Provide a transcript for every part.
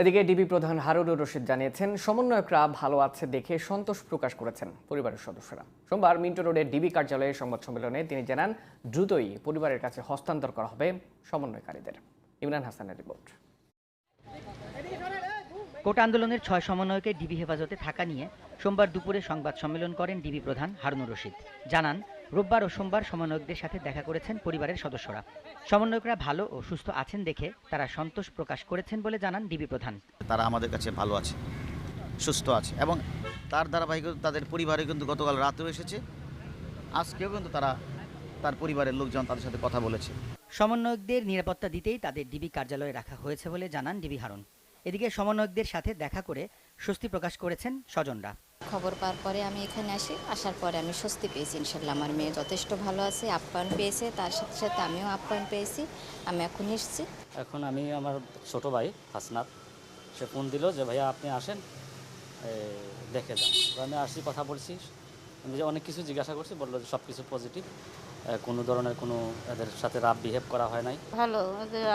এদিকে ডিবি প্রধান হারুনুর রশিদ জানিয়েছেন, সমন্বয়করা ভালো আছে দেখে সন্তোষ প্রকাশ করেছেন পরিবারের সদস্যরা। সোমবার মিন্টো রোডের ডিবি কার্যালয়ে সংবাদ সম্মেলনে তিনি জানান, দ্রুতই পরিবারের কাছে হস্তান্তর করা হবে সমন্বয়কারীদের। ইমরান হাসানের রিপোর্ট। কোটা আন্দোলনের 6 সমন্বয়কে ডিবি হেফাজতে থাকা নিয়ে সোমবার দুপুরে সংবাদ সম্মেলন করেন ডিবি প্রধান হারুনুর রশিদ। জানান, রোববার ও সোমবার সমন্বয়কদের সাথে দেখা করেছেন পরিবারের সদস্যরা। সমন্বয়করা ভালো ও সুস্থ আছেন দেখে তারা সন্তোষ প্রকাশ করেছেন বলে জানান ডিবি প্রধান। তারা আমাদের কাছে ভালো আছে, সুস্থ আছে এবং তার ধারাবাহিকতা তাদের পরিবারে কিন্তু গতকাল রাতেও এসেছে, আজকেও কিন্তু তার পরিবারের লোকজন তাদের সাথে কথা বলেছে। সমন্বয়কদের নিরাপত্তা দিতেই তাদের ডিবি কার্যালয়ে রাখা হয়েছে বলে জানান ডিবি হারুন। এদিকে সমন্বয়কদের সাথে দেখা করে স্বস্তি প্রকাশ করেছেন স্বজনরা। খবর পাওয়ার পরে আমি এখানে আসার পরে আমি স্বস্তি পেয়েছি। ইনশাল্লাহ আমার মেয়ে যথেষ্ট ভালো আছে, আপ্যায়ন পেয়েছে, তার সাথে সাথে আমিও আপ্যায়ন পেয়েছি। আমি এখন এসেছি। এখন আমি আমার ছোট ভাই হাসনাত, সে ফোন দিল যে ভাইয়া আপনি আসেন, দেখে যান। তো আমি আসছি, কথা বলছি, আমি যে অনেক কিছু জিজ্ঞাসা করছি, বললো যে সব কিছু পজিটিভ, কোনো ধরনের কোনো এদের সাথে রাফ বিহেভ করা হয় নাই। ভালো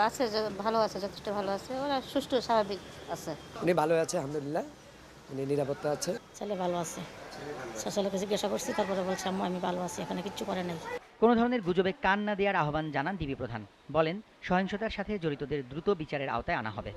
আছে, ভালো আছে, যথেষ্ট ভালো আছে, ওরা সুষ্ঠু স্বাভাবিক আছে। উনি ভালো আছে, আলহামদুলিল্লাহ, উনি নিরাপত্তা আছে। ছেলে ভালো আছে, ছেলেকে জিজ্ঞাসা করছি, তারপরে বলছে আম্মু আমি ভালো আছি, এখানে কিচ্ছু করে নাই। কোনো ধরনের গুজবে কান না দেওয়ার আহ্বান জানান ডিবি প্রধান। বলেন, সহিংসতার সাথে জড়িতদের দ্রুত বিচারের আওতায় আনা হবে।